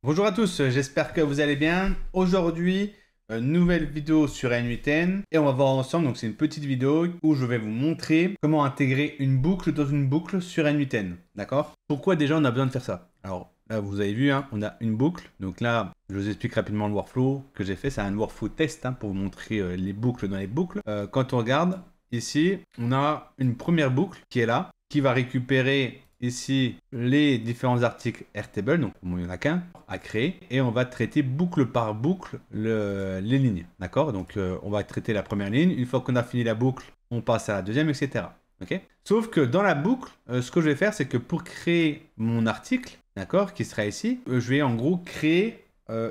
Bonjour à tous, j'espère que vous allez bien. Aujourd'hui, nouvelle vidéo sur N8N et on va voir ensemble, donc c'est une petite vidéo où je vais vous montrer comment intégrer une boucle dans une boucle sur N8N, d'accord? Pourquoi déjà on a besoin de faire ça? Alors là vous avez vu, hein, on a une boucle, donc là je vous explique rapidement le workflow que j'ai fait, c'est un workflow test hein, pour vous montrer les boucles dans les boucles. Quand on regarde ici, on a une première boucle qui est là, qui va récupérer ici les différents articles Airtable, donc bon, il n'y en a qu'un à créer, et on va traiter boucle par boucle les lignes, d'accord? Donc on va traiter la première ligne, une fois qu'on a fini la boucle, on passe à la deuxième, etc. Okay. Sauf que dans la boucle, ce que je vais faire, c'est que pour créer mon article, d'accord, qui sera ici, je vais en gros créer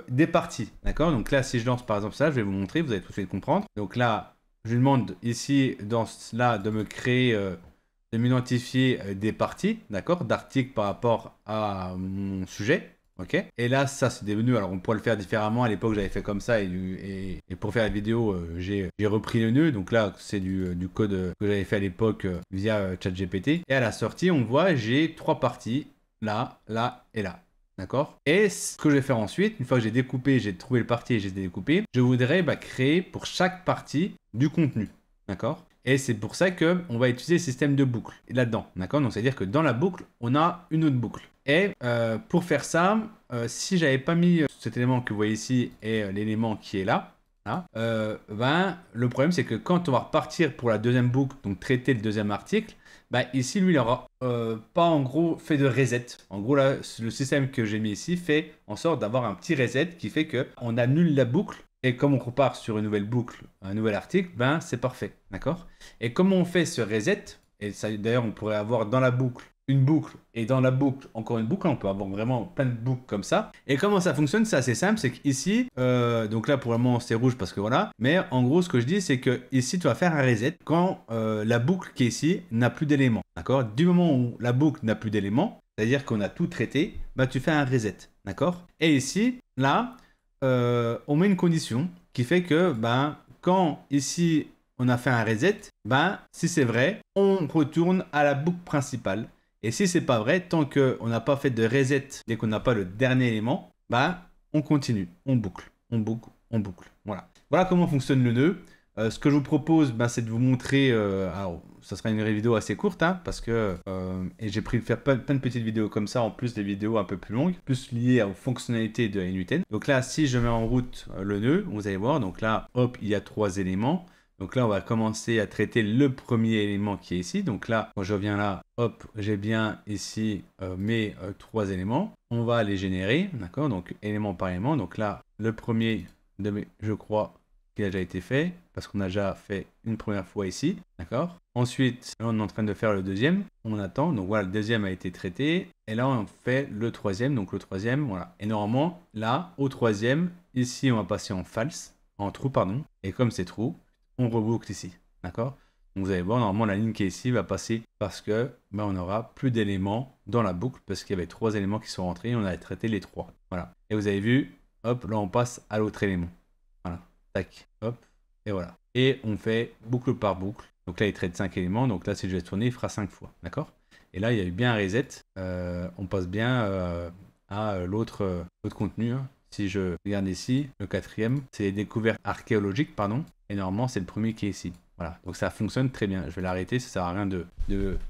des parties, d'accord? Donc là, si je lance par exemple ça, je vais vous montrer, vous allez tout de suite comprendre. Donc là, je lui demande ici, dans cela, de me créer de m'identifier des parties, d'accord, d'articles par rapport à mon sujet, ok. Et là, ça c'est devenu, alors on pourrait le faire différemment, à l'époque j'avais fait comme ça, et pour faire la vidéo, j'ai repris le nœud, donc là c'est du code que j'avais fait à l'époque via ChatGPT, et à la sortie, on voit, j'ai trois parties, là, là et là. D'accord. Et ce que je vais faire ensuite, une fois que j'ai découpé, j'ai trouvé le parti et j'ai découpé, je voudrais créer pour chaque partie du contenu. D'accord. Et c'est pour ça qu'on va utiliser le système de boucle là-dedans. D'accord. Donc c'est-à-dire que dans la boucle, on a une autre boucle. Et pour faire ça, si j'avais pas mis cet élément que vous voyez ici et l'élément qui est là, le problème c'est que quand on va repartir pour la deuxième boucle, donc traiter le deuxième article, ici lui il n'aura pas en gros fait de reset. En gros là, le système que j'ai mis ici fait en sorte d'avoir un petit reset qui fait qu'on annule la boucle. Et comme on repart sur une nouvelle boucle, un nouvel article, c'est parfait, d'accord? Et comment on fait ce reset? Et ça, d'ailleurs, on pourrait avoir dans la boucle une boucle et dans la boucle encore une boucle. On peut avoir vraiment plein de boucles comme ça. Et comment ça fonctionne? C'est assez simple. C'est qu'ici, donc là pour le moment c'est rouge parce que voilà. Mais en gros, ce que je dis, c'est que ici tu vas faire un reset quand la boucle qui est ici n'a plus d'éléments, d'accord? Du moment où la boucle n'a plus d'éléments, c'est-à-dire qu'on a tout traité, tu fais un reset, d'accord? Et ici, là, on met une condition qui fait que quand ici on a fait un reset, si c'est vrai, on retourne à la boucle principale. Et si c'est pas vrai, tant qu'on n'a pas fait de reset dès qu'on n'a pas le dernier élément, on continue, on boucle, on boucle, on boucle. Voilà. Voilà comment fonctionne le nœud. Ce que je vous propose, c'est de vous montrer. Alors, ça sera une vidéo assez courte, hein, parce que et j'ai pris de faire plein de petites vidéos comme ça, en plus des vidéos un peu plus longues, plus liées aux fonctionnalités de N8N. Donc là, si je mets en route le nœud, vous allez voir. Donc là, hop, il y a trois éléments. Donc là, on va commencer à traiter le premier élément qui est ici. Donc là, quand je reviens là, hop, j'ai bien ici mes trois éléments. On va les générer, d'accord? Donc élément par élément. Donc là, le premier de mes, je crois, qui a déjà été fait, parce qu'on a déjà fait une première fois ici, d'accord? Ensuite, là, on est en train de faire le deuxième, on attend, donc voilà, le deuxième a été traité, et là, on fait le troisième, donc le troisième, voilà. Et normalement, là, au troisième, ici, on va passer en false, en true, pardon, et comme c'est true, on reboucle ici, d'accord? Donc vous allez voir, normalement, la ligne qui est ici va passer parce que on n'aura plus d'éléments dans la boucle, parce qu'il y avait trois éléments qui sont rentrés, et on a traité les trois, voilà. Et vous avez vu, hop, là, on passe à l'autre élément. Voilà, tac, hop, et voilà. Et on fait boucle par boucle. Donc là, il traite 5 éléments. Donc là, si je vais tourner, il fera 5 fois. D'accord? Et là, il y a eu bien un reset. On passe bien à l'autre contenu. Hein. Si je regarde ici, le quatrième, c'est les découvertes archéologiques, pardon. Et normalement, c'est le premier qui est ici. Voilà, donc ça fonctionne très bien. Je vais l'arrêter, ça sert à rien de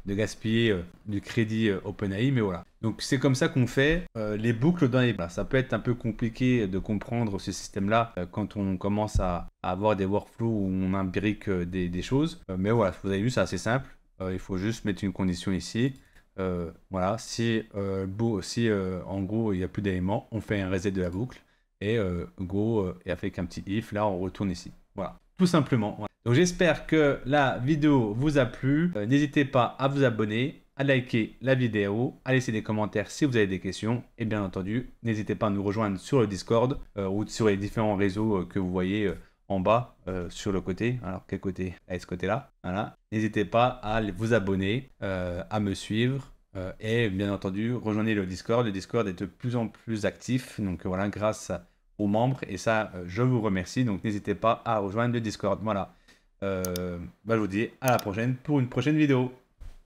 gaspiller du crédit OpenAI, mais voilà. Donc c'est comme ça qu'on fait les boucles dans les... Voilà, ça peut être un peu compliqué de comprendre ce système-là quand on commence à avoir des workflows où on imbrique des choses. Mais voilà, vous avez vu, c'est assez simple. Il faut juste mettre une condition ici. Voilà, si en gros il n'y a plus d'éléments, on fait un reset de la boucle. Et go, et avec un petit if, là on retourne ici. Voilà, tout simplement. Voilà. Donc j'espère que la vidéo vous a plu. N'hésitez pas à vous abonner, à liker la vidéo, à laisser des commentaires si vous avez des questions. Et bien entendu, n'hésitez pas à nous rejoindre sur le Discord ou sur les différents réseaux que vous voyez en bas sur le côté. Alors quel côté? À ce côté-là. Voilà. N'hésitez pas à vous abonner, à me suivre. Et bien entendu, rejoignez le Discord. Le Discord est de plus en plus actif. Donc voilà, grâce aux membres. Et ça, je vous remercie. Donc n'hésitez pas à rejoindre le Discord. Voilà. Je vous dis à la prochaine pour une prochaine vidéo.